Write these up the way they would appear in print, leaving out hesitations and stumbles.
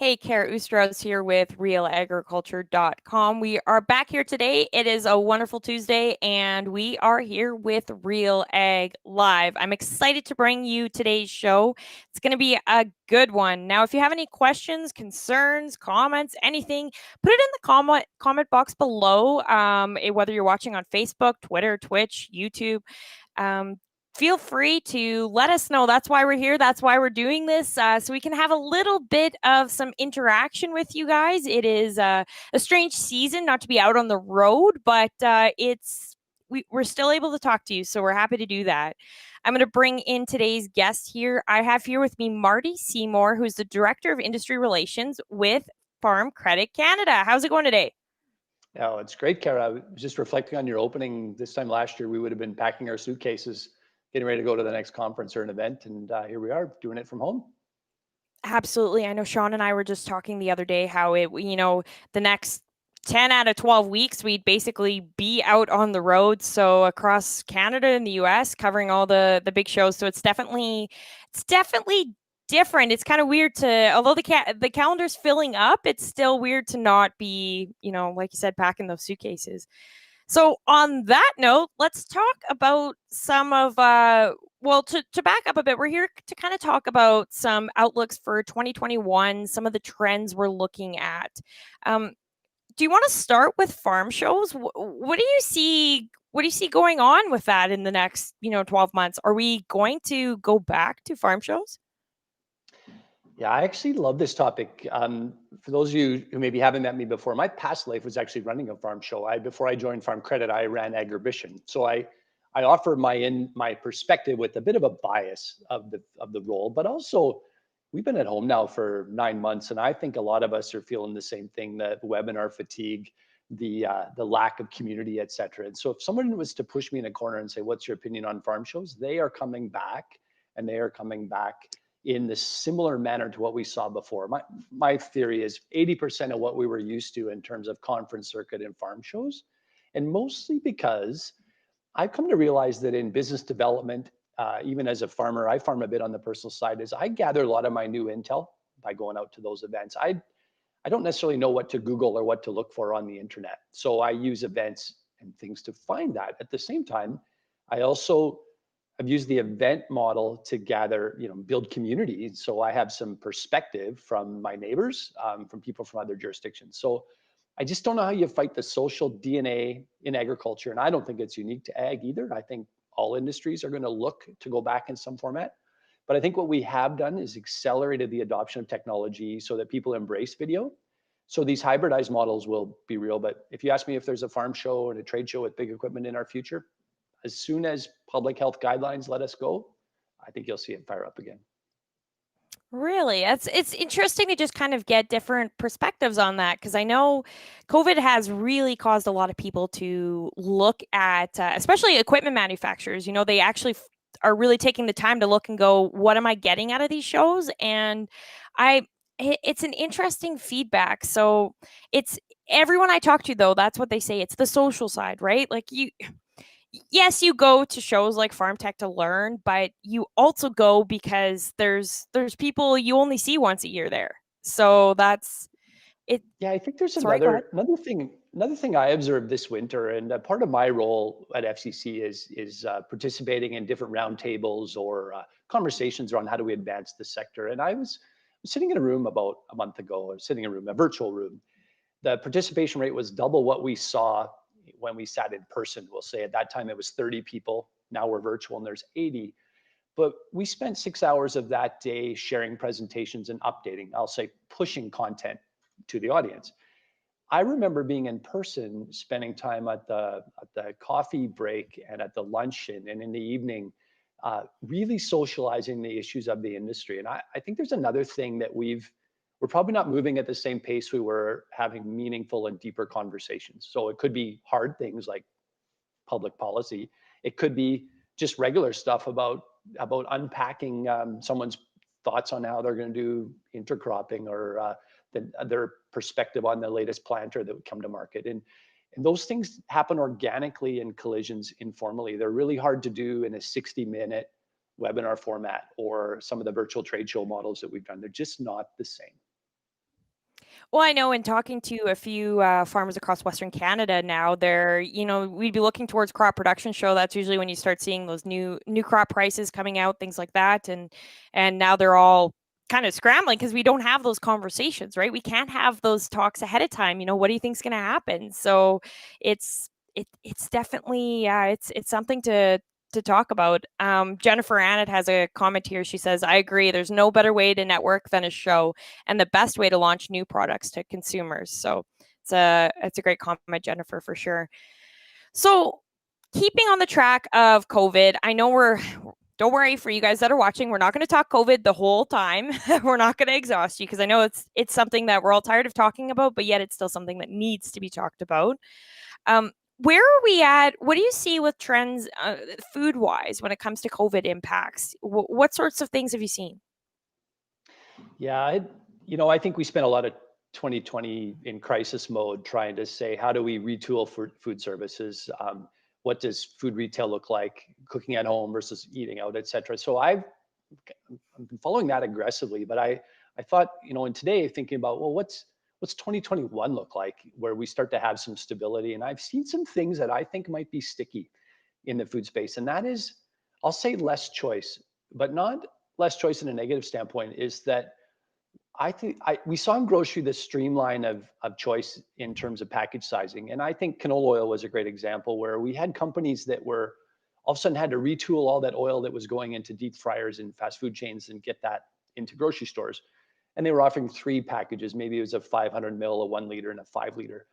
Hey, Kara Oosterhuis here with RealAgriculture.com. We are back here today. It is a wonderful Tuesday, and we are here with Real Ag Live. I'm excited to bring you today's show. It's going to be a good one. Now, if you have any questions, concerns, comments, anything, put it in the comment box below. Whether you're watching on Facebook, Twitter, Twitch, YouTube. Um, Feel free to let us know. That's why we're here. That's why we're doing this, so we can have a little bit of some interaction with you guys. It is a strange season not to be out on the road, but we're still able to talk to you, so we're happy to do that. I'm going to bring in today's guest here. I have here with me Marty Seymour, who's the Director of Industry Relations with Farm Credit Canada. How's it going today? Oh, it's great, Kara. I was just reflecting on your opening. This time last year, we would have been packing our suitcases, getting ready to go to the next conference or an event. And here we are doing it from home. Absolutely. I know Sean and I were just talking the other day how the next 10 out of 12 weeks, we'd basically be out on the road. So across Canada and the US, covering all the big shows. So it's definitely different. It's kind of weird to, although the calendar's filling up, it's still weird to not be, like you said, packing those suitcases. So on that note, let's talk about some of to back up a bit, we're here to kind of talk about some outlooks for 2021, some of the trends we're looking at. Um, do you want to start with farm shows? What do you see? What do you see going on with that in the next, 12 months? Are we going to go back to farm shows? Yeah, I actually love this topic. For those of you who maybe haven't met me before, my past life was actually running a farm show. Before I joined Farm Credit, I ran agribition. So I offer my perspective with a bit of a bias of the role, but also we've been at home now for 9 months, and I think a lot of us are feeling the same thing: the webinar fatigue, the lack of community, et cetera. And so if someone was to push me in a corner and say, "What's your opinion on farm shows?" They are coming back, and they are coming back in the similar manner to what we saw before. My theory is 80% of what we were used to in terms of conference circuit and farm shows, and mostly because I've come to realize that in business development, even as a farmer, I farm a bit on the personal side, is I gather a lot of my new intel by going out to those events. I don't necessarily know what to Google or what to look for on the internet. So I use events and things to find that. At the same time, I also have used the event model to gather, build community. So I have some perspective from my neighbors, from people from other jurisdictions. So I just don't know how you fight the social DNA in agriculture. And I don't think it's unique to ag either. I think all industries are going to look to go back in some format. But I think what we have done is accelerated the adoption of technology so that people embrace video. So these hybridized models will be real. But if you ask me if there's a farm show and a trade show with big equipment in our future, as soon as public health guidelines let us go, I think you'll see it fire up again. Really? It's interesting to just kind of get different perspectives on that because I know COVID has really caused a lot of people to look at, especially equipment manufacturers. They actually are really taking the time to look and go, what am I getting out of these shows? And I, it's an interesting feedback. So it's everyone I talk to though, that's what they say. It's the social side, right? Like yes, you go to shows like Farm Tech to learn, but you also go because there's people you only see once a year there. So that's it. Yeah, I think there's Sorry, go ahead. another thing I observed this winter, and part of my role at FCC is participating in different roundtables or conversations around how do we advance the sector. And I was sitting in a room about a month ago. I was sitting in a virtual room. The participation rate was double what we saw when we sat in person. We'll say at that time it was 30 people. Now we're virtual and there's 80. But we spent 6 hours of that day sharing presentations and updating, I'll say pushing content to the audience. I remember being in person, spending time at the coffee break and at the luncheon and in the evening, really socializing the issues of the industry. And I think there's another thing that we're probably not moving at the same pace we were having meaningful and deeper conversations. So it could be hard things like public policy. It could be just regular stuff about unpacking someone's thoughts on how they're going to do intercropping or their perspective on the latest planter that would come to market. And those things happen organically in collisions informally. They're really hard to do in a 60-minute webinar format or some of the virtual trade show models that we've done. They're just not the same. Well, I know in talking to a few farmers across Western Canada now, we'd be looking towards crop production show. That's usually when you start seeing those new crop prices coming out, things like that, and now they're all kind of scrambling because we don't have those conversations, right? We can't have those talks ahead of time. What do you think's going to happen? So it's definitely it's something to talk about. Jennifer Annett has a comment here. She says, I agree. There's no better way to network than a show and the best way to launch new products to consumers. So it's a great comment, Jennifer, for sure. So keeping on the track of COVID, I know don't worry for you guys that are watching. We're not going to talk COVID the whole time. We're not going to exhaust you because I know it's something that we're all tired of talking about, but yet it's still something that needs to be talked about. Where are we at? What do you see with trends food wise when it comes to COVID impacts? What sorts of things have you seen? Yeah, I think we spent a lot of 2020 in crisis mode trying to say, how do we retool for food services? What does food retail look like, cooking at home versus eating out, et cetera. So I've been following that aggressively, but I thought, and today thinking about, well, what's 2021 look like, where we start to have some stability? And I've seen some things that I think might be sticky in the food space, and that is, I'll say less choice, but not less choice in a negative standpoint. Is that I think we saw in grocery this streamline of choice in terms of package sizing. And I think canola oil was a great example where we had companies that were all of a sudden had to retool all that oil that was going into deep fryers and fast food chains and get that into grocery stores. And they were offering three packages. Maybe it was a 500 mil, a 1 liter, and a 5 liter.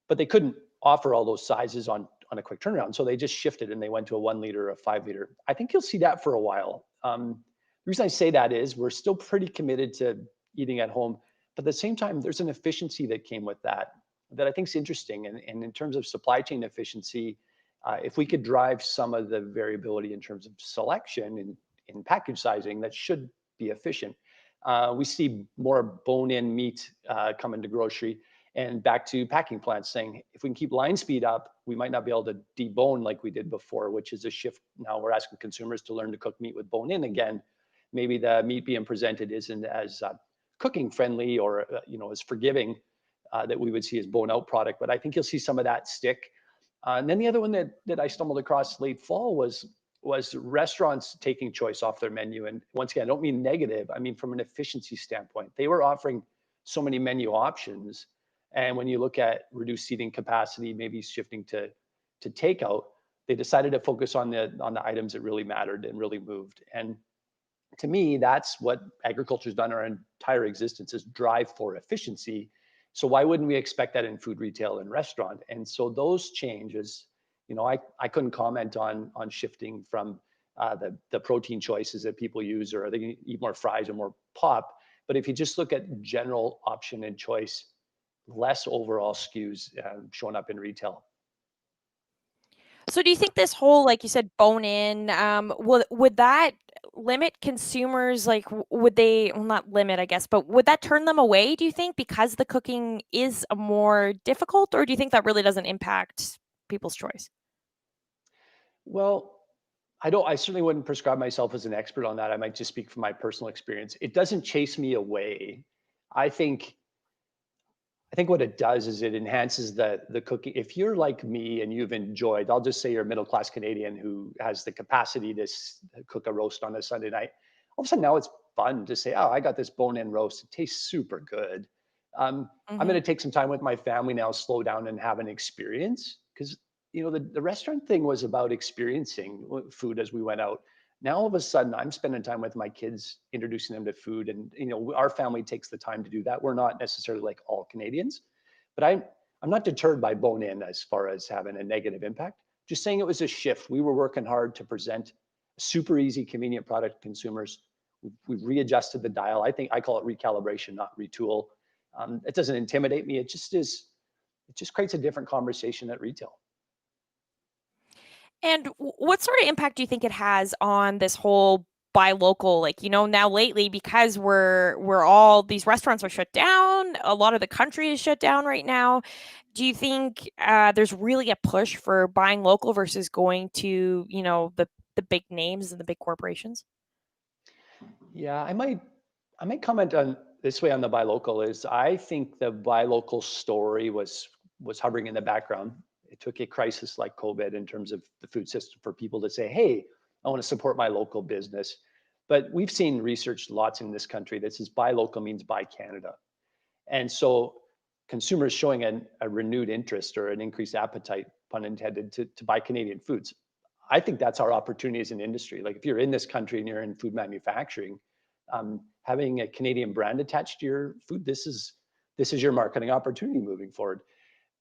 But they couldn't offer all those sizes on a quick turnaround. So they just shifted and they went to a 1 liter, a 5 liter. I think you'll see that for a while. The reason I say that is we're still pretty committed to eating at home, but at the same time, there's an efficiency that came with that I think is interesting. And in terms of supply chain efficiency, if we could drive some of the variability in terms of selection and in package sizing, that should be efficient. We see more bone-in meat come into grocery, and back to packing plants saying, if we can keep line speed up, we might not be able to debone like we did before, which is a shift. Now we're asking consumers to learn to cook meat with bone in again. Maybe the meat being presented isn't as cooking friendly or as forgiving that we would see as bone out product. But I think you'll see some of that stick. And then the other one that I stumbled across late fall was restaurants taking choice off their menu. And once again, I don't mean negative. I mean from an efficiency standpoint. They were offering so many menu options. And when you look at reduced seating capacity, maybe shifting to takeout, they decided to focus on the items that really mattered and really moved. And to me, that's what agriculture's done our entire existence, is drive for efficiency. So why wouldn't we expect that in food retail and restaurant? And so those changes, I couldn't comment on shifting from the protein choices that people use, or are they going to eat more fries or more pop? But if you just look at general option and choice, less overall SKUs showing up in retail. So do you think this whole, like you said, bone in, would that limit consumers? Like, would they, well, not limit, I guess, but would that turn them away, do you think, because the cooking is more difficult? Or do you think that really doesn't impact people's choice? Well, I certainly wouldn't prescribe myself as an expert on that. I might just speak from my personal experience. It doesn't chase me away. I think I think what it does is it enhances the cooking. If you're like me and you've enjoyed, I'll just say you're a middle class Canadian who has the capacity to cook a roast on a Sunday night. All of a sudden now it's fun to say, oh, I got this bone-in roast. It tastes super good. I'm going to take some time with my family now, slow down and have an experience, because the restaurant thing was about experiencing food as we went out. Now all of a sudden I'm spending time with my kids, introducing them to food, and our family takes the time to do that. We're not necessarily like all Canadians, but I'm not deterred by bone in as far as having a negative impact. Just saying it was a shift. We were working hard to present a super easy, convenient product to consumers. We've readjusted the dial. I think I call it recalibration, not retool. It doesn't intimidate me. It just is. It just creates a different conversation at retail. And what sort of impact do you think it has on this whole buy local? Like, now lately, because we're all, these restaurants are shut down, a lot of the country is shut down right now. Do you think there's really a push for buying local versus going to, the big names and the big corporations? Yeah, I might comment on this way on the buy local is I think the buy local story was hovering in the background. It took a crisis like COVID in terms of the food system for people to say, hey, I want to support my local business. But we've seen research lots in this country that says buy local means buy Canada. And so consumers showing a renewed interest or an increased appetite, pun intended, to buy Canadian foods. I think that's our opportunity as an industry. Like if you're in this country and you're in food manufacturing, having a Canadian brand attached to your food, this is your marketing opportunity moving forward.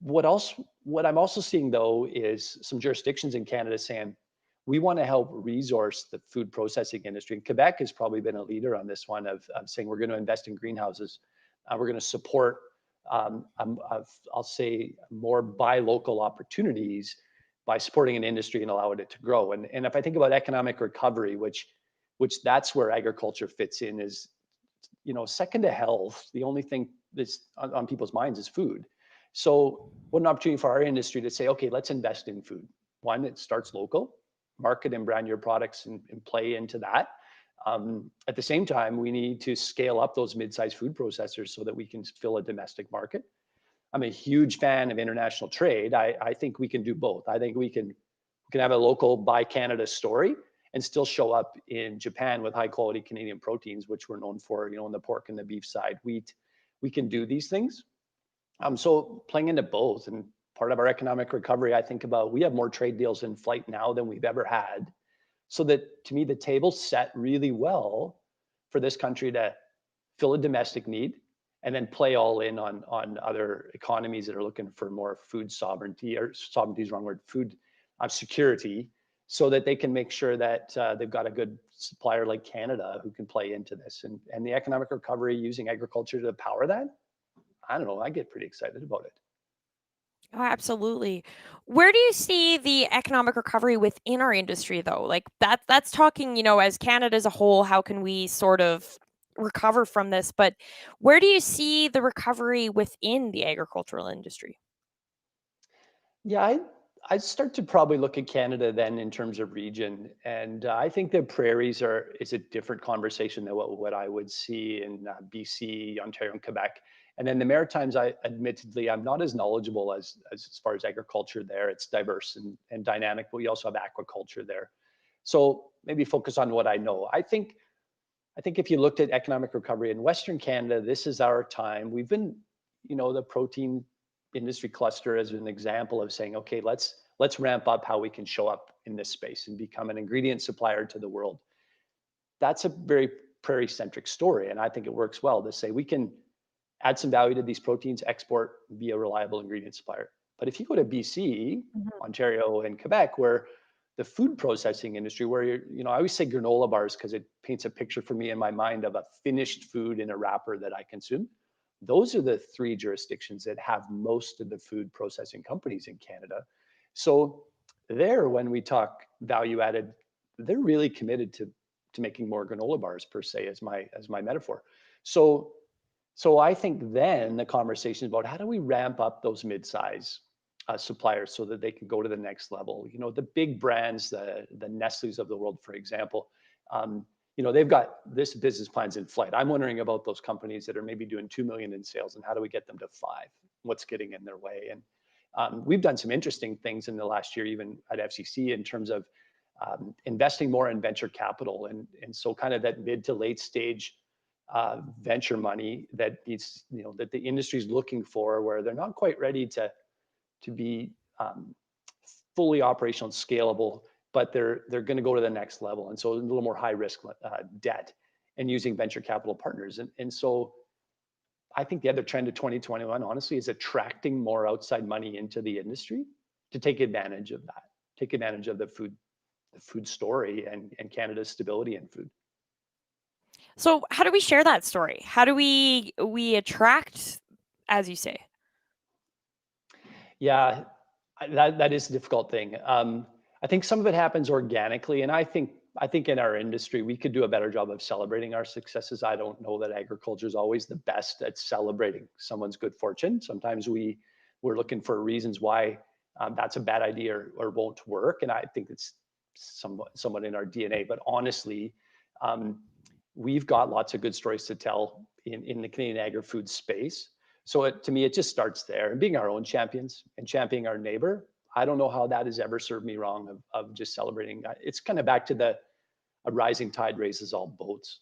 What I'm also seeing though is some jurisdictions in Canada saying we want to help resource the food processing industry. And Quebec has probably been a leader on this one of saying we're going to invest in greenhouses. We're going to support, I'll say, more buy local opportunities by supporting an industry and allowing it to grow. And if I think about economic recovery, which that's where agriculture fits in, is, second to health, the only thing that's on people's minds is food. So what an opportunity for our industry to say, okay, let's invest in food. One, it starts local, market and brand your products and play into that. At the same time, we need to scale up those mid-sized food processors so that we can fill a domestic market. I'm a huge fan of international trade. I think we can do both. I think we can have a local buy Canada story and still show up in Japan with high quality Canadian proteins, which we're known for, on the pork and the beef side, wheat. We can do these things. So playing into both, and part of our economic recovery, I think about, we have more trade deals in flight now than we've ever had. So that, to me, the table's set really well for this country to fill a domestic need and then play all in on other economies that are looking for more food sovereignty, or sovereignty is the wrong word, food security, so that they can make sure that they've got a good supplier like Canada who can play into this. And the economic recovery using agriculture to power that, I don't know, I get pretty excited about it. Oh, absolutely. Where do you see the economic recovery within our industry, though? Like that's talking, as Canada as a whole, how can we sort of recover from this? But where do you see the recovery within the agricultural industry? Yeah, I'd start to probably look at Canada then in terms of region. And I think the prairies is a different conversation than what I would see in BC, Ontario, and Quebec. And then the Maritimes, admittedly, I'm not as knowledgeable as far as agriculture there. It's diverse and dynamic, but we also have aquaculture there. So maybe focus on what I know. I think if you looked at economic recovery in Western Canada, this is our time. We've been, the protein industry cluster as an example of saying, okay, let's ramp up how we can show up in this space and become an ingredient supplier to the world. That's a very prairie centric story. And I think it works well to say we can add some value to these proteins, export, be a reliable ingredient supplier. But if you go to BC, Ontario, and Quebec, where the food processing industry, where I always say granola bars because it paints a picture for me in my mind of a finished food in a wrapper that I consume. Those are the three jurisdictions that have most of the food processing companies in Canada. So there, when we talk value added, they're really committed to making more granola bars per se, as my metaphor. So I think then the conversation is about how do we ramp up those mid-size suppliers so that they can go to the next level. The big brands, the Nestle's of the world, for example, they've got this business plans in flight. I'm wondering about those companies that are maybe doing 2 million in sales and how do we get them to 5? What's getting in their way? And we've done some interesting things in the last year, even at FCC, in terms of investing more in venture capital. And so kind of that mid to late stage venture money that needs, that the industry is looking for, where they're not quite ready to be fully operational and scalable, but they're going to go to the next level. And so a little more high risk debt and using venture capital partners. And so I think the other trend of 2021, honestly, is attracting more outside money into the industry to take advantage of that, take advantage of the food story and Canada's stability in food. So how do we share that story? How do we attract, as you say? Yeah, that is a difficult thing. I think some of it happens organically, and I think in our industry we could do a better job of celebrating our successes. I don't know that agriculture is always the best at celebrating someone's good fortune. Sometimes we're looking for reasons why that's a bad idea or won't work, and I think it's somewhat in our DNA. But honestly, we've got lots of good stories to tell in the Canadian agri-food space. So to me, it just starts there, and being our own champions and championing our neighbor. I don't know how that has ever served me wrong of just celebrating. It's kind of back to a rising tide raises all boats.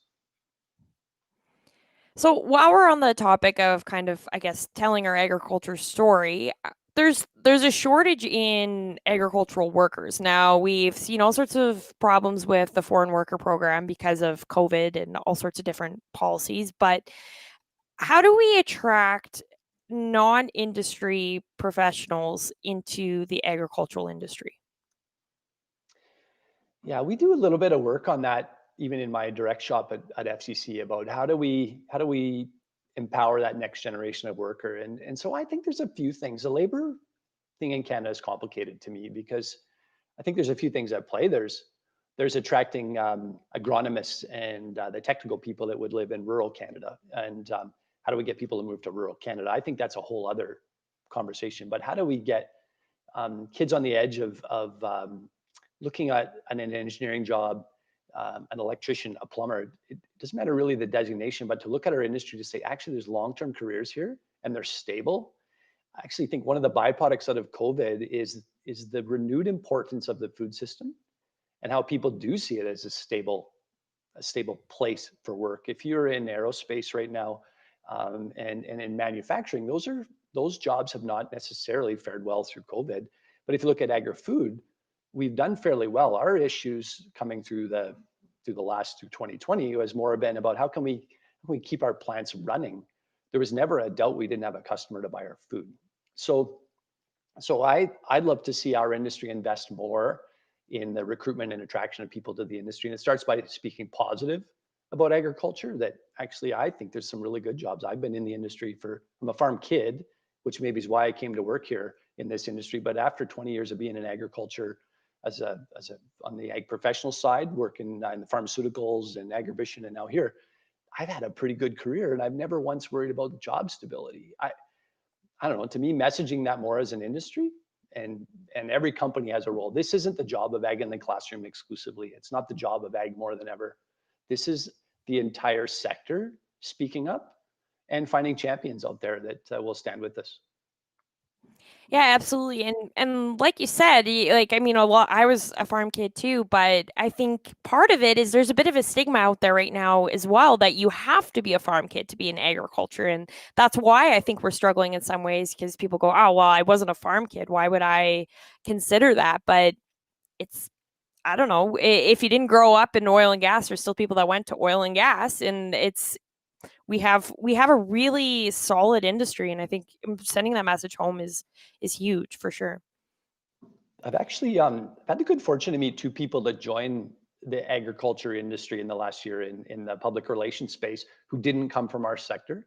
So while we're on the topic of kind of, I guess, telling our agriculture story, there's a shortage in agricultural workers. Now we've seen all sorts of problems with the foreign worker program because of COVID and all sorts of different policies. But how do we attract non-industry professionals into the agricultural industry? Yeah, we do a little bit of work on that, even in my direct shop at FCC, about how do we empower that next generation of worker. And so I think there's a few things. The labor thing in Canada is complicated to me because I think there's a few things at play. There's attracting agronomists and the technical people that would live in rural Canada, and how do we get people to move to rural Canada? I think that's a whole other conversation. But how do we get kids on the edge of looking at an engineering job, an electrician, a plumber? It doesn't matter really the designation, but to look at our industry to say, actually, there's long-term careers here and they're stable. I actually think one of the byproducts out of COVID is the renewed importance of the food system and how people do see it as a stable place for work. If you're in aerospace right now, and in manufacturing, those jobs have not necessarily fared well through COVID. But if you look at agri-food, we've done fairly well. Our issues coming through the last through 2020 has more been about how can we keep our plants running. There was never a doubt we didn't have a customer to buy our food. So I'd love to see our industry invest more in the recruitment and attraction of people to the industry. And it starts by speaking positive about agriculture, that actually I think there's some really good jobs. I've been in the industry I'm a farm kid, which maybe is why I came to work here in this industry. But after 20 years of being in agriculture on the ag professional side, working in the pharmaceuticals and agribition, and now here, I've had a pretty good career and I've never once worried about job stability. I don't know, to me, messaging that more as an industry, and every company has a role. This isn't the job of ag in the classroom exclusively. It's not the job of ag more than ever. This is the entire sector speaking up and finding champions out there that will stand with us. Yeah, absolutely. And like you said, like I mean a lot I was a farm kid too, but I think part of it is there's a bit of a stigma out there right now as well that you have to be a farm kid to be in agriculture, and that's why I think we're struggling in some ways because people go, "Oh, well, I wasn't a farm kid. Why would I consider that?" But it's I don't know, if you didn't grow up in oil and gas, there's still people that went to oil and gas, and we have a really solid industry, and I think sending that message home is huge for sure. I've actually had the good fortune to meet two people that joined the agriculture industry in the last year in the public relations space who didn't come from our sector.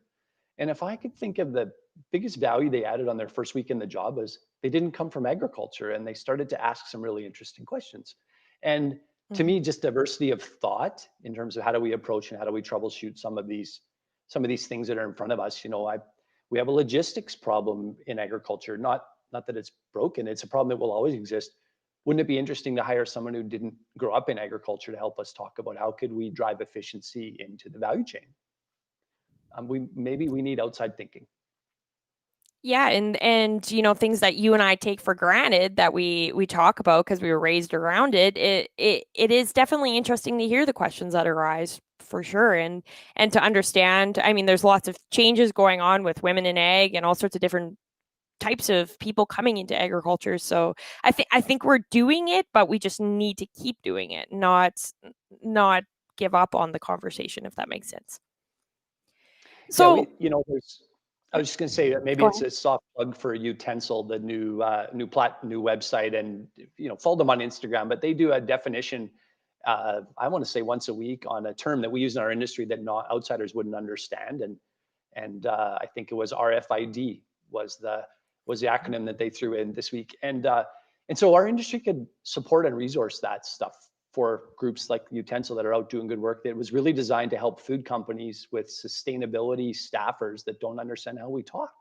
And if I could think of the biggest value they added on their first week in the job, was they didn't come from agriculture and they started to ask some really interesting questions. And to Mhm. me, just diversity of thought in terms of how do we approach and how do we troubleshoot some of these things that are in front of us. We have a logistics problem in agriculture, not that it's broken, it's a problem that will always exist. Wouldn't it be interesting to hire someone who didn't grow up in agriculture to help us talk about how could we drive efficiency into the value chain? We need outside thinking. Yeah, and things that you and I take for granted that we talk about because we were raised around it. It is definitely interesting to hear the questions that arise for sure, and to understand. I mean, there's lots of changes going on with women in ag and all sorts of different types of people coming into agriculture. So I think we're doing it, but we just need to keep doing it, not give up on the conversation, if that makes sense. Yeah, So I was just going to say that maybe go it's ahead. a soft plug for Utensil, the new website, and follow them on Instagram. But they do a definition, I want to say once a week, on a term that we use in our industry that not outsiders wouldn't understand, and I think it was RFID was the acronym that they threw in this week, and so our industry could support and resource that stuff for groups like Utensil that are out doing good work. That was really designed to help food companies with sustainability staffers that don't understand how we talk,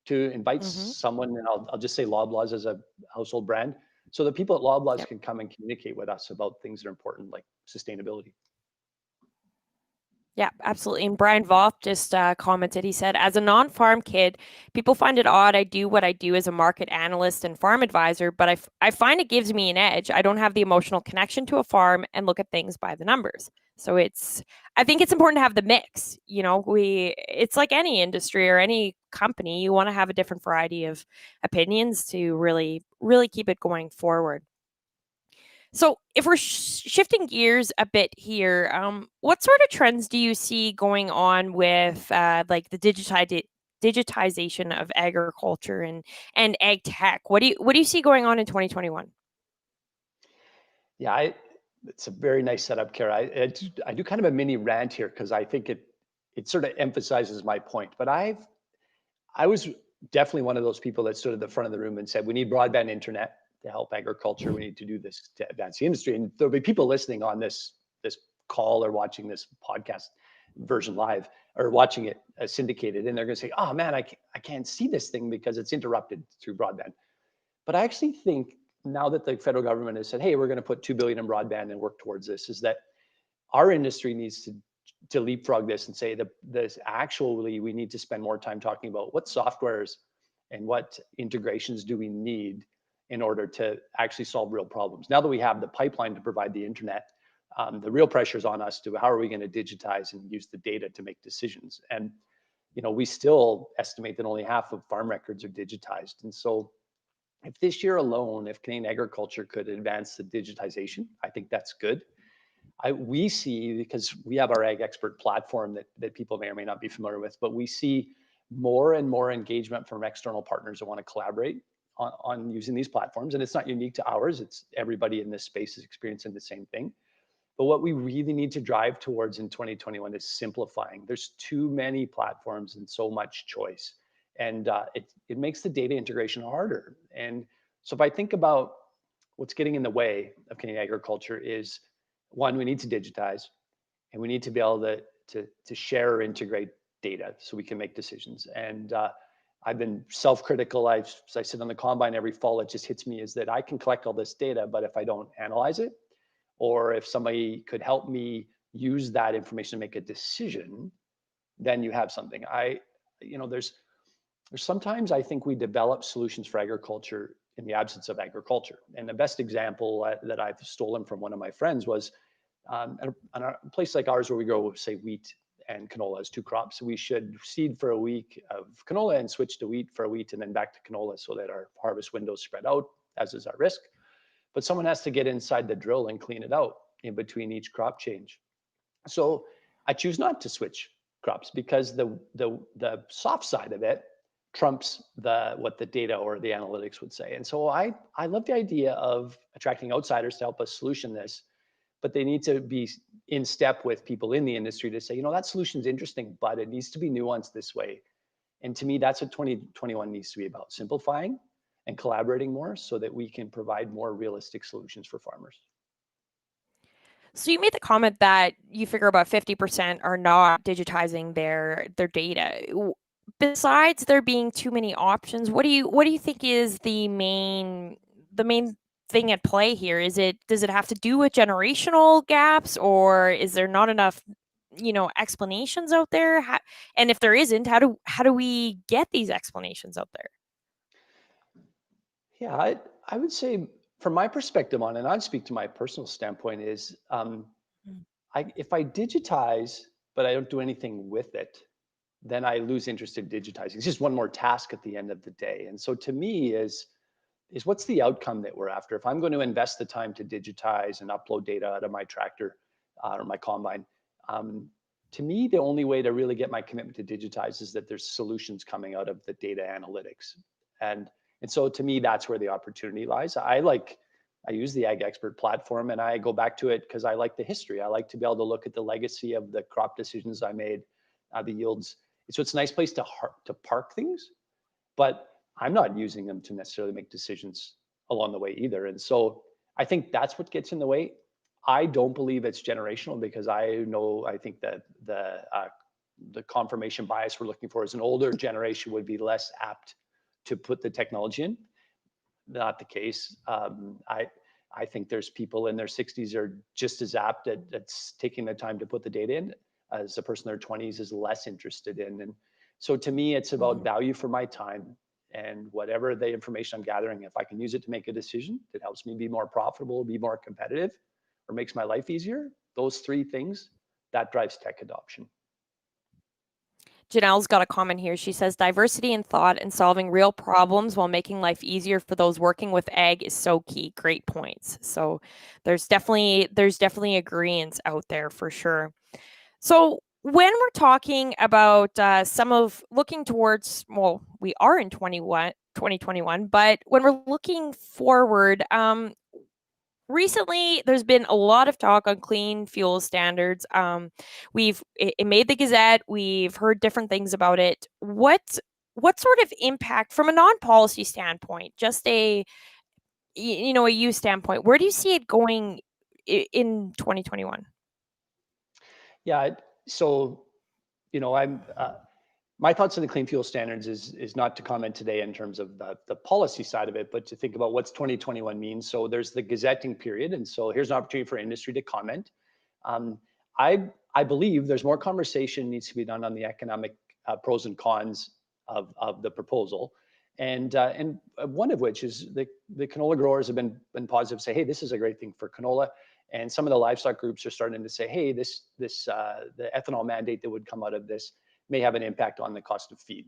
to invite Hmm. someone, and I'll just say Loblaws as a household brand, so the people at Loblaws Yep. can come and communicate with us about things that are important like sustainability. Yeah, absolutely. And Brian Voth just commented, he said, as a non farm kid, people find it odd I do what I do as a market analyst and farm advisor, but I find it gives me an edge. I don't have the emotional connection to a farm and look at things by the numbers. So I think it's important to have the mix. It's like any industry or any company, you want to have a different variety of opinions to really, really keep it going forward. So, if we're shifting gears a bit here, what sort of trends do you see going on with like the digitization of agriculture and ag tech? What do you see going on in 2021? Yeah, it's a very nice setup, Kara. I do kind of a mini rant here because I think it sort of emphasizes my point. But I was definitely one of those people that stood at the front of the room and said, we need broadband internet to help agriculture. We need to do this to advance the industry. And there'll be people listening on this call or watching this podcast version live or watching it syndicated, and they're going to say, "Oh man, I can't see this thing because it's interrupted through broadband." But I actually think now that the federal government has said, "Hey, we're going to put 2 billion in broadband and work towards this," is that our industry needs to leapfrog this and say that this actually we need to spend more time talking about what softwares and what integrations do we need in order to actually solve real problems. Now that we have the pipeline to provide the internet, the real pressure is on us to how are we going to digitize and use the data to make decisions. And we still estimate that only half of farm records are digitized. And so if this year alone, if Canadian agriculture could advance the digitization, I think that's good. We see, because we have our Ag Expert platform that people may or may not be familiar with, but we see more and more engagement from external partners that want to collaborate on using these platforms. And it's not unique to ours. It's everybody in this space is experiencing the same thing. But what we really need to drive towards in 2021 is simplifying. There's too many platforms and so much choice. And it makes the data integration harder. And so if I think about what's getting in the way of Canadian agriculture is, one, we need to digitize, and we need to be able to share or integrate data so we can make decisions. And I've been self-critical. As I sit on the combine every fall, it just hits me is that I can collect all this data, but if I don't analyze it, or if somebody could help me use that information to make a decision, then you have something. There's sometimes I think we develop solutions for agriculture in the absence of agriculture. And the best example that I've stolen from one of my friends was at a place like ours where we grow, say, wheat and canola as two crops. We should seed for a week of canola and switch to wheat for a week and then back to canola so that our harvest windows spread out, as is our risk. But someone has to get inside the drill and clean it out in between each crop change. So I choose not to switch crops because the soft side of it trumps what the data or the analytics would say. And so I love the idea of attracting outsiders to help us solution this, but they need to be in step with people in the industry to say, that solution is interesting, but it needs to be nuanced this way. And to me, that's what 2021 needs to be about: simplifying and collaborating more so that we can provide more realistic solutions for farmers. So you made the comment that you figure about 50% are not digitizing their data. Besides there being too many options, what do you think is the main thing at play here? Does it have to do with generational gaps, or is there not enough explanations out there? And if there isn't, how do we get these explanations out there? Yeah, I would say from my perspective on it, and I'd speak to my personal standpoint is if I digitize, but I don't do anything with it, then I lose interest in digitizing. It's just one more task at the end of the day. And so to me is what's the outcome that we're after? If I'm going to invest the time to digitize and upload data out of my tractor or my combine, to me, the only way to really get my commitment to digitize is that there's solutions coming out of the data analytics. And so to me, that's where the opportunity lies. I use the Ag Expert platform, and I go back to it because I like the history. I like to be able to look at the legacy of the crop decisions I made, the yields. So it's a nice place to park things, but I'm not using them to necessarily make decisions along the way either. And so I think that's what gets in the way. I don't believe it's generational because I think that the confirmation bias we're looking for is an older generation would be less apt to put the technology in. Not the case. I think there's people in their 60s are just as apt at taking the time to put the data in. as a person in their 20s is less interested in. And so to me, it's about Mhm. value for my time, and whatever the information I'm gathering, if I can use it to make a decision that helps me be more profitable, be more competitive, or makes my life easier, those three things, that drives tech adoption. Janelle's got a comment here. She says diversity in thought and solving real problems while making life easier for those working with ag is so key. Great points. So there's definitely agreements out there for sure. So when we're talking about some of looking towards, well, we are in 2021, but when we're looking forward, recently there's been a lot of talk on clean fuel standards. It made the Gazette. We've heard different things about it. What sort of impact from a non-policy standpoint, just a use standpoint, where do you see it going in 2021? Yeah, so I'm my thoughts on the clean fuel standards is not to comment today in terms of the policy side of it, but to think about what's 2021 means. So there's the gazetting period, and so here's an opportunity for industry to comment. Um, I believe there's more conversation needs to be done on the economic pros and cons of the proposal, and one of which is the canola growers have been positive, say, hey, this is a great thing for canola, and some of the livestock groups are starting to say, hey, the ethanol mandate that would come out of this may have an impact on the cost of feed.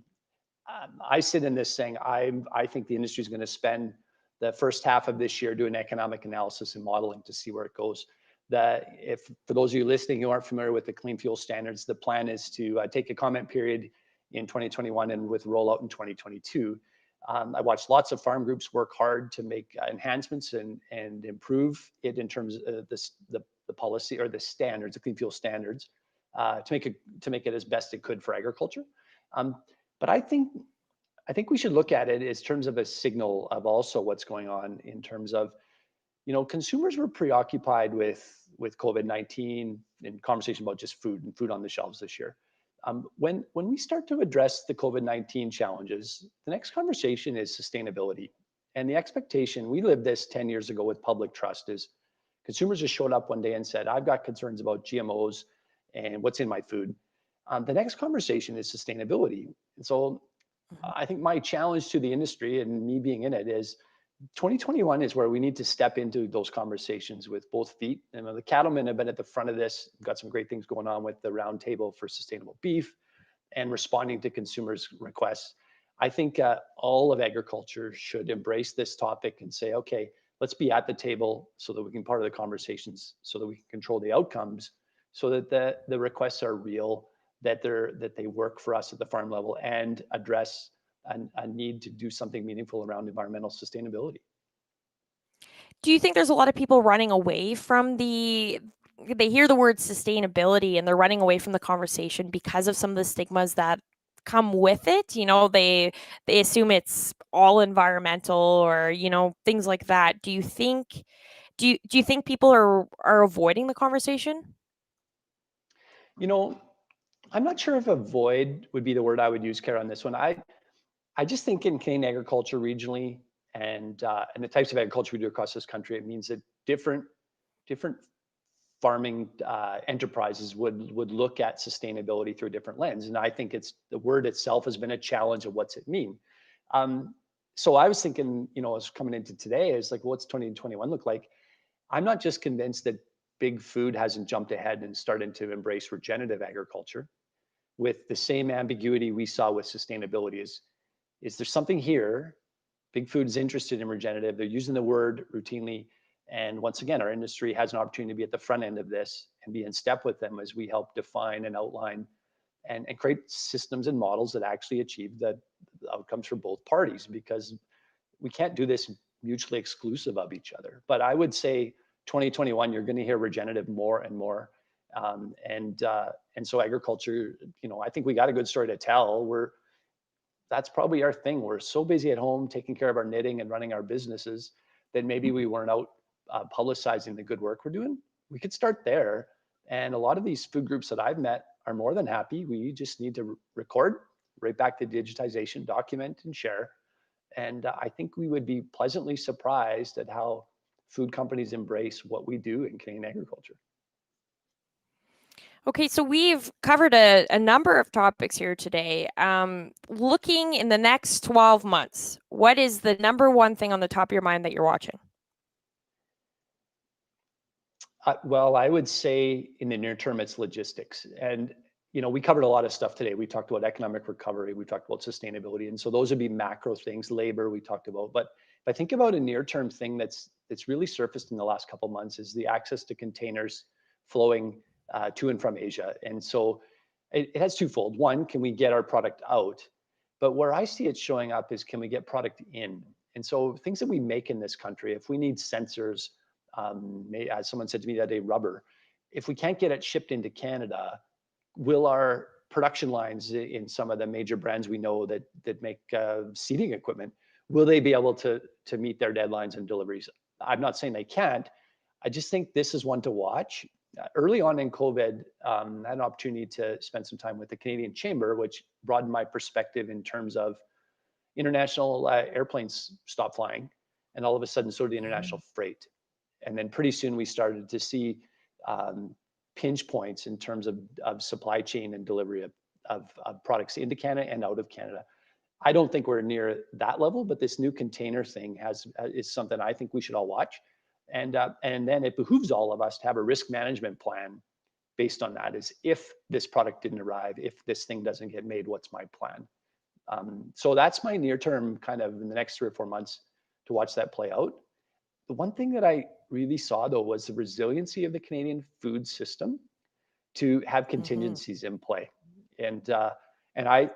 I sit in this saying I think the industry is going to spend the first half of this year doing economic analysis and modeling to see where it goes. If for those of you listening who aren't familiar with the clean fuel standards, the plan is to take a comment period in 2021 and with rollout in 2022. I watched lots of farm groups work hard to make enhancements and improve it in terms of the policy or the standards, the clean fuel standards, to make it as best it could for agriculture. Um, but I think we should look at it as terms of a signal of also what's going on in terms of, consumers were preoccupied with COVID-19 and conversation about just food and food on the shelves this year. When we start to address the COVID-19 challenges, the next conversation is sustainability. And the expectation, we lived this 10 years ago with public trust, is consumers just showed up one day and said, I've got concerns about GMOs and what's in my food. The next conversation is sustainability. And so Mhm. I think my challenge to the industry and me being in it is 2021 is where we need to step into those conversations with both feet. And the cattlemen have been at the front of this, got some great things going on with the roundtable for sustainable beef and responding to consumers' requests. I think all of agriculture should embrace this topic and say, okay, let's be at the table so that we can part of the conversations, so that we can control the outcomes, so that the requests are real, that they work for us at the farm level and address a need to do something meaningful around environmental sustainability. Do you think there's a lot of people running away from they hear the word sustainability and they're running away from the conversation because of some of the stigmas that come with it? They assume it's all environmental or, things like that. Do you think people are avoiding the conversation? You know, I'm not sure if avoid would be the word I would use, Kara, on this one. I just think in Canadian agriculture regionally and the types of agriculture we do across this country, it means that different farming enterprises would look at sustainability through a different lens. And I think it's the word itself has been a challenge of what's it mean. Um, so I was thinking, as coming into today, is like, what's 2021 look like? I'm not just convinced that big food hasn't jumped ahead and started to embrace regenerative agriculture with the same ambiguity we saw with sustainability. Is there something here? Big food is interested in regenerative. They're using the word routinely. And once again, our industry has an opportunity to be at the front end of this and be in step with them as we help define and outline and create systems and models that actually achieve the outcomes for both parties, because we can't do this mutually exclusive of each other. But I would say 2021, you're going to hear regenerative more and more. And so agriculture, I think we got a good story to tell. That's probably our thing. We're so busy at home taking care of our knitting and running our businesses that maybe we weren't out publicizing the good work we're doing. We could start there. And a lot of these food groups that I've met are more than happy. We just need to record, right back to digitization, document and share. And I think we would be pleasantly surprised at how food companies embrace what we do in Canadian agriculture. Okay, so we've covered a number of topics here today. Looking in the next 12 months, what is the number one thing on the top of your mind that you're watching? Well, I would say in the near term, it's logistics. And, we covered a lot of stuff today. We talked about economic recovery, we talked about sustainability. And so those would be macro things, labor we talked about. But if I think about a near term thing that's really surfaced in the last couple of months is the access to containers flowing to and from Asia. And so it has twofold. One, can we get our product out? But where I see it showing up is, can we get product in? And so things that we make in this country, if we need sensors, as someone said to me that day, rubber. If we can't get it shipped into Canada, will our production lines in some of the major brands we know that make seating equipment, will they be able to meet their deadlines and deliveries? I'm not saying they can't. I just think this is one to watch. Early on in COVID, I had an opportunity to spend some time with the Canadian Chamber, which broadened my perspective in terms of international airplanes stopped flying, and all of a sudden, so did international freight. And then pretty soon we started to see pinch points in terms of supply chain and delivery of products into Canada and out of Canada. I don't think we're near that level, but this new container thing is something I think we should all watch. And then it behooves all of us to have a risk management plan based on that. Is, if this product didn't arrive, if this thing doesn't get made, what's my plan? So that's my near term, kind of in the next 3 or 4 months, to watch that play out. The one thing that I really saw, though, was the resiliency of the Canadian food system to have Mm-hmm. contingencies in play. And I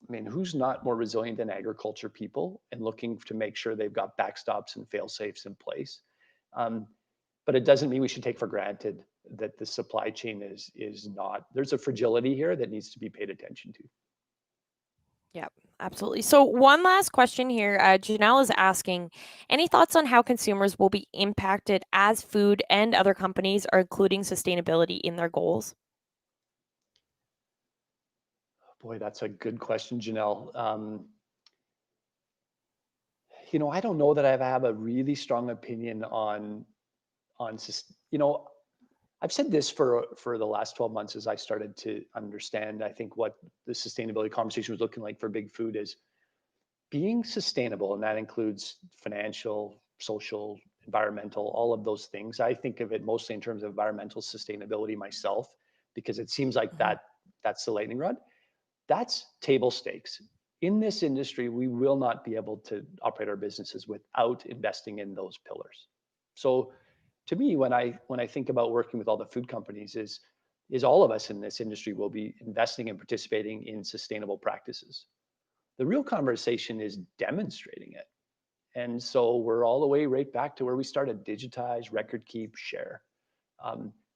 mean, who's not more resilient than agriculture people and looking to make sure they've got backstops and fail safes in place? Um, but it doesn't mean we should take for granted that the supply chain is not. There's a fragility here that needs to be paid attention to. Yep, absolutely. So, one last question here. Janelle is asking, any thoughts on how consumers will be impacted as food and other companies are including sustainability in their goals? Boy, that's a good question, Janelle. I don't know that I have a really strong opinion on. I've said this for the last 12 months as I started to understand, I think, what the sustainability conversation was looking like for big food is being sustainable, and that includes financial, social, environmental, all of those things. I think of it mostly in terms of environmental sustainability myself, because it seems like Mm-hmm. that's the lightning rod. That's table stakes. In this industry, we will not be able to operate our businesses without investing in those pillars. So to me, when I think about working with all the food companies, is all of us in this industry will be investing and participating in sustainable practices. The real conversation is demonstrating it. And so we're all the way right back to where we started: digitize, record keep, share.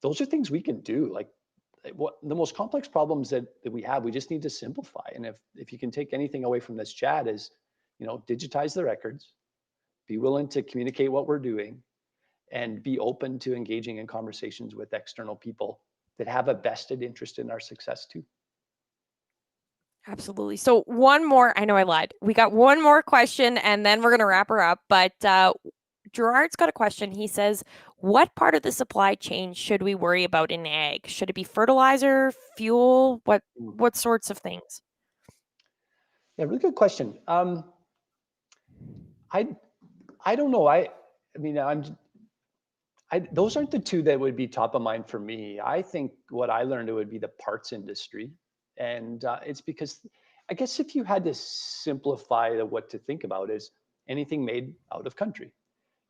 Those are things we can do. Like, what the most complex problems that we have, we just need to simplify. And if you can take anything away from this chat, is, digitize the records, be willing to communicate what we're doing, and be open to engaging in conversations with external people that have a vested interest in our success too. Absolutely. So, one more, I know I lied. We got one more question and then we're going to wrap her up. But Gerard's got a question. He says, what part of the supply chain should we worry about in ag? Should it be fertilizer, fuel? What sorts of things? Yeah, really good question. I I don't know. I mean, those aren't the two that would be top of mind for me. I think what I learned, it would be the parts industry, and it's because, I guess, if you had to simplify what to think about, is anything made out of country.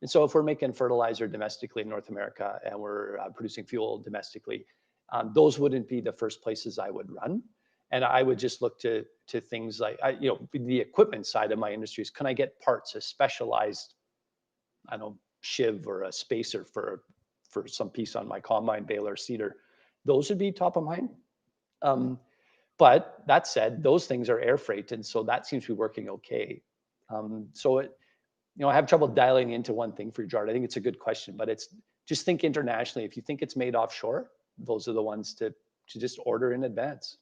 And so if we're making fertilizer domestically in North America and we're producing fuel domestically, those wouldn't be the first places I would run. And I would just look to things like, the equipment side of my industry is, can I get parts, a specialized, I don't know, shiv or a spacer for some piece on my combine baler seeder. Those would be top of mind. Um, but that said, those things are air freight, and so that seems to be working okay. I have trouble dialing into one thing for you, Gerard. I think it's a good question, but it's just, think internationally. If you think it's made offshore, those are the ones to just order in advance.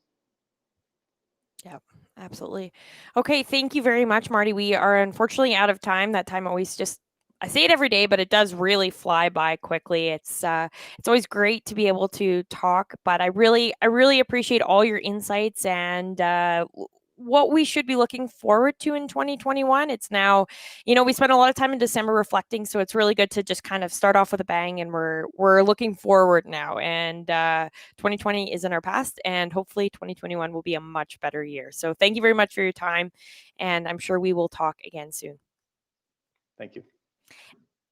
Yeah, absolutely. Okay, thank you very much, Marty. We are unfortunately out of time. That time always just I say it every day, but it does really fly by quickly. It's always great to be able to talk, but I really appreciate all your insights and what we should be looking forward to in 2021. It's now, we spent a lot of time in December reflecting, so it's really good to just kind of start off with a bang, and we're looking forward now. And 2020 is in our past, and hopefully 2021 will be a much better year. So thank you very much for your time, and I'm sure we will talk again soon. Thank you.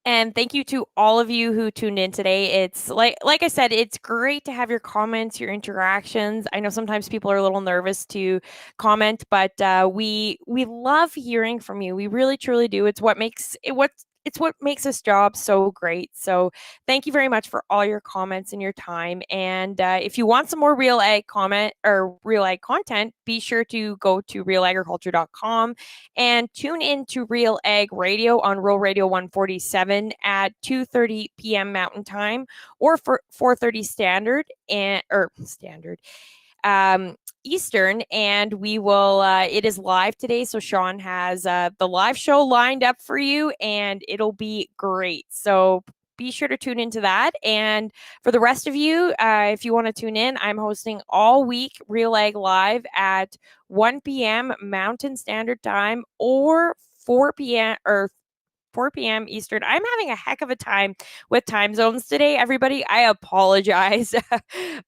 And thank you to all of you who tuned in today. It's like I said, it's great to have your comments, your interactions. I know sometimes people are a little nervous to comment, but we love hearing from you. We really truly do. It's what makes this job so great. So thank you very much for all your comments and your time. And if you want some more Real Ag comment or Real Ag content, be sure to go to realagriculture.com and tune in to Real Ag Radio on Rural Radio 147 at 2:30 p.m. Mountain Time or for 4:30 standard Eastern, and we will it is live today, so Sean has the live show lined up for you, and it'll be great. So be sure to tune into that. And for the rest of you, if you want to tune in, I'm hosting all week Real Ag Live at 1 p.m. Mountain Standard Time or 4 p.m. Eastern. I'm having a heck of a time with time zones today, everybody. I apologize.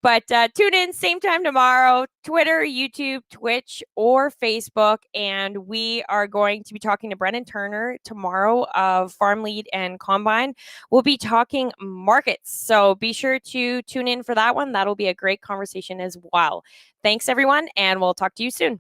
But tune in same time tomorrow, Twitter, YouTube, Twitch, or Facebook. And we are going to be talking to Brennan Turner tomorrow of Farm Lead and Combine. We'll be talking markets. So be sure to tune in for that one. That'll be a great conversation as well. Thanks, everyone, and we'll talk to you soon.